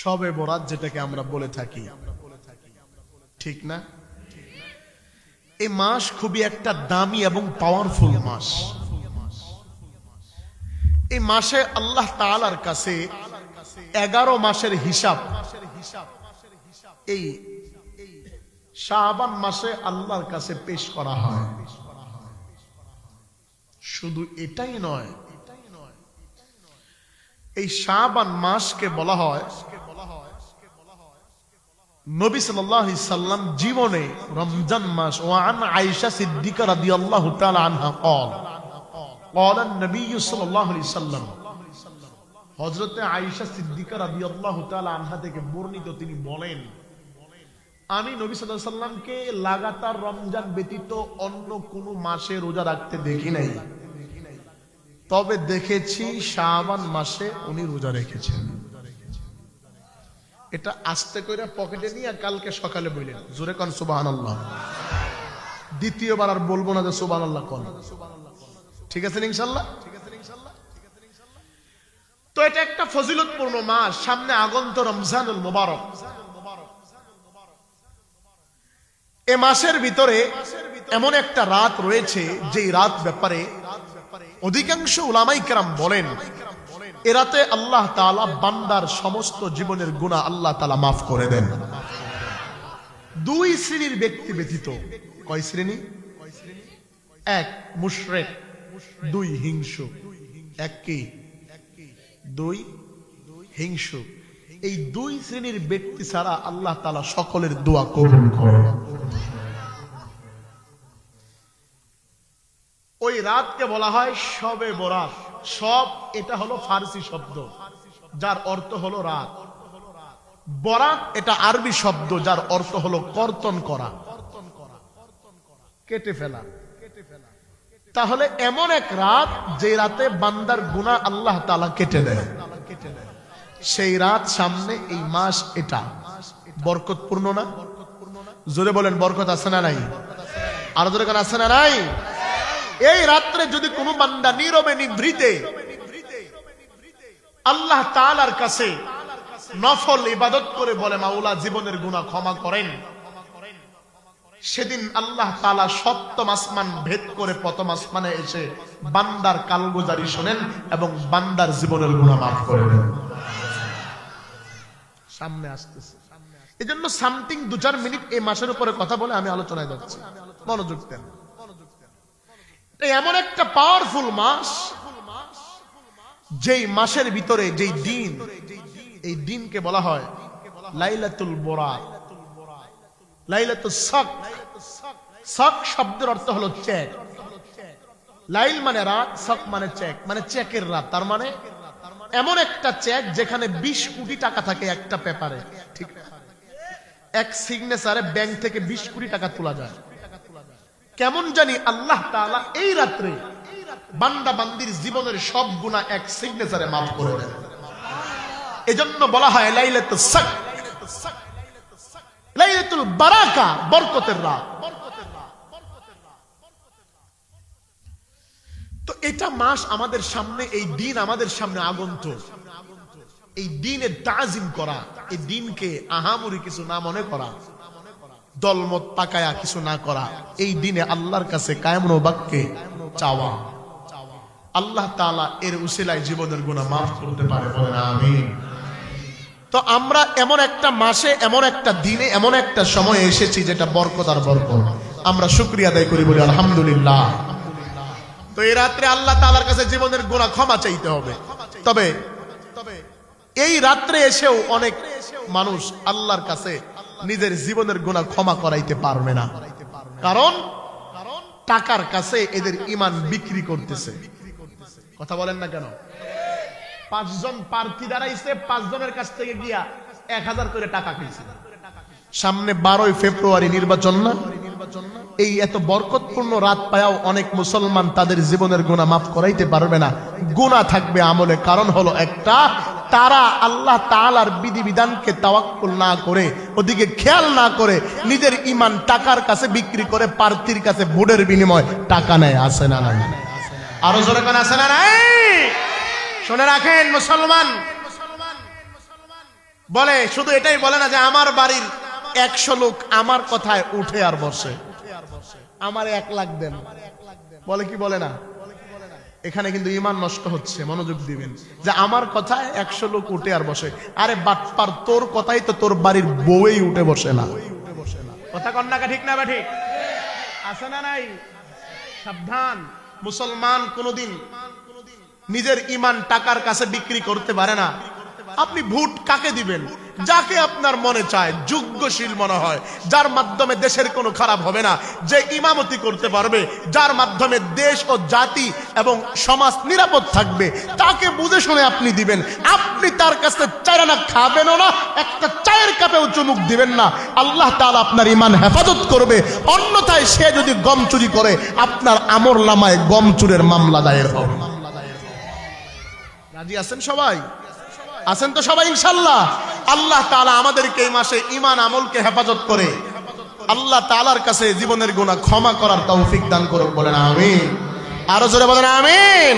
শবে বরাত যেটাকে আমরা বলে থাকি, ঠিক না? এই মাস খুবই একটা দামি এবং পাওয়ারফুল মাস। এই মাসে আল্লাহ তাআলার কাছে 11 মাসের হিসাব এই শাবান মাসে আল্লাহর কাছে পেশ করা হয়। শুধু এটাই নয়, এই শাবান মাসকে বলা হয় নবী সাল্লাল্লাহু আলাইহি সাল্লাম জীবনে রমজান মাস। ওয়ান আয়েশা সিদ্দিকা রাদিয়াল্লাহু তাআলা আনহা قال قال النبي صلى الله عليه وسلم, হযরত আয়েশা সিদ্দিকা রাদিয়াল্লাহু তাআলা আনহা থেকে বর্ণিত, তিনি বলেন, আমি নবী সাল্লাল্লাহু আলাইহি সাল্লামকে লাগাতার রমজান ব্যতীত অন্য কোনো মাসে রোজা রাখতে দেখি নাই, তবে দেখেছি শাবান মাসে উনি রোজা রেখেছেন। এটা আস্তে করে পকেটে নিয়ে কালকে সকালে বললেন, জোরে কোন সুবহানাল্লাহ। দ্বিতীয়বার আর বলবো না যে সুবহানাল্লাহ কোন, ঠিক আছে ইনশাআল্লাহ? তো এটা একটা ফজিলতপূর্ণ মাস, সামনে আগন্ত রমজানুল মুবারক। এই মাসের ভিতরে এমন একটা রাত রয়েছে যেই রাত ব্যাপারে অধিকাংশ উলামায়ে কেরাম বলেন এ রাতে আল্লাহ তাআলা বান্দার সমস্ত জীবনের গুনাহ আল্লাহ তাআলা মাফ করে দেন। দুই শ্রেণীর ব্যক্তি ব্যতীত। কয় শ্রেণী? এক মুশরিক, দুই হিংসু। এক কি? দুই হিংসু। এই দুই শ্রেণীর ব্যক্তি ছাড়া আল্লাহ তাআলা সকলের দোয়া কবুল করেন। ওই রাতকে বলা হয় শবে বরাত। সব এটা হলো ফারসি শব্দ যার অর্থ হলো রাত। বরাত এটা আরবি শব্দ যার অর্থ হলো কর্তন করা, কেটে ফেলা। তাহলে এমন এক রাত যে রাতে বান্দার গুনাহ আল্লাহ তাআলা কেটে দেয়, সেই রাত সামনে। এই মাস এটা বরকতপূর্ণ না? জোরে বলেন, বরকত আছে না নাই? আর জোরে কোন আছে না নাই? এই রাত্রে যদি কোনো বান্দা নীরবে নিভৃতে আল্লাহ তাআলার কাছে নফল ইবাদত করে বলে, মাওলা জীবনের গুনাহ ক্ষমা করেন, সেদিন আল্লাহ তাআলা সপ্তম আসমান ভেদ করে প্রথম আসমানে এসে বান্দার কালগুজারি শোনেন এবং বান্দার জীবনের গুনাহ মাফ করে দেন। সামনে আসতেছে। এজন্য সামথিং 2-4 মিনিট এই মাসের উপরে কথা বলে আমি আলোচনায় যাচ্ছি, মনোযোগ দেন। এমন একটা পাওয়ারফুল মাস, যেই মাসের ভিতরে যেই দিন, এই দিনকে বলা হয় লাইলাতুল বরাত, লাইলাতুস সাক। সাক শব্দের অর্থ হলো চেক। লাইল মানে রাত, সাক মানে চেক, মানে চেকের রাত। তার মানে এমন একটা চেক যেখানে 20 কোটি টাকা থাকে একটা পেপারে, ঠিক? এক সিগনেচারে ব্যাংক থেকে 20 কোটি টাকা তোলা যায়। কেমন জানি আল্লাহ তাআলা এই রাত্রে বান্দা বান্দির জীবনের সব গুনাহ এক সিগনেচারে মাফ করে দেন। এজন্য বলা হয় লাইলাতুস সাক, লাইলাতুল বারাকা, বরকতের রাত। তো এটা মাস আমাদের সামনে, এই দিন আমাদের সামনে আগন্তুক। এই দিনের তাজিম করা, এই দিনকে আহামরি কিছু না মনে করা, দলমত পাকায়া কিছু না করা, এই দিনে আল্লাহর কাছে কায়মন বাক্যে চাওয়া, আল্লাহ তাআলা এর উসিলায় জীবনের গুনাহ মাফ করতে পারে, বলেন আমিন। তো আমরা এমন একটা মাসে, এমন একটা দিনে, এমন একটা সময়ে এসেছি যেটা বরকত আর বরকত। আমরা শুকরিয়া আদায় করি, বলি আলহামদুলিল্লাহ। তো এই রাত্রে আল্লাহ তাআলার কাছে জীবনের গুনাহ ক্ষমা চাইতে হবে। তবে এই রাত্রে এসেও অনেক মানুষ আল্লাহর কাছে নিজের জীবনের গুনাহ ক্ষমা করাইতে পারবে না, কারণ টাকার কাছে এদের ঈমান বিক্রি করতেছে। কথা বলেন না কেন? 5 জন প্রার্থী দাঁড়াইছে, 5 জনের কাছ থেকে গিয়া 1000 করে টাকা খেয়েছে। সামনে 12ই ফেব্রুয়ারি নির্বাচন না? এই এত বরকতপূর্ণ রাত পায়াও অনেক মুসলমান তাদের জীবনের গুনাহ মাফ করাইতে পারবে না। গুনাহ থাকবে আমলে। কারণ হলো একটা, তারা আল্লাহ তাআলার বিধিবিধানকে তাওয়াক্কুল না করে, ওদিকে খেয়াল না করে নিজের ঈমান টাকার কাছে বিক্রি করে প্রার্থীর কাছে ভোটের বিনিময় টাকা নেয়। আছে না নাই? আরো জোরে কোন আছে না নাই? শুনে রাখেন মুসলমান, বলে শুধু এটাই বলে না যে আমার বাড়ির 100 লোক আমার কথায় উঠে আর বসে, আমার 1 লাখ দেন, বলে কি বলে না? এখানে কিন্তু ঈমান নষ্ট হচ্ছে, মনোযোগ দিবেন। যে আমার কথায় 100 লোক উঠে আর বসে, আরে বাটপার, তোর কথাই তো তোর বাড়ির বউই উঠে বসে না। কথা কন্যা ঠিক না? ঠিক আছে না নাই? সাবধান, মুসলমান কোনদিন নিজের ঈমান টাকার কাছে বিক্রি করতে পারে না। আপনি ভোট কাকে দিবেন? যাকে আপনার মনে চায়, যোগ্যশীল মনে হয়, যার মাধ্যমে দেশের কোনো খারাপ হবে না, যে ইমামতি করতে পারবে, যার মাধ্যমে দেশ ও জাতি এবং সমাজ নিরাপদ থাকবে, তাকে বুঝে শুনে আপনি দিবেন। আপনি তার কাছে চায় না খাবেনও না, একটা চায়ের কাপেও চুমুক দিবেন না। আল্লাহ তাআলা আপনার ঈমান হেফাজত করবে। অন্যথায় সে যদি গম চুরি করে, আপনার আমরনামায় গম চুরের মামলা দায়ের হবে। রাজি আছেন সবাই? আছেন তো সবাই ইনশাআল্লাহ? আল্লাহ তাআলা আমাদেরকে এই মাসে ঈমান আমলকে হেফাজত করে আল্লাহ তাআলার কাছে জীবনের গুনাহ ক্ষমা করার তৌফিক দান করুন। বলেন আমিন। আরো জোরে বলেন আমিন।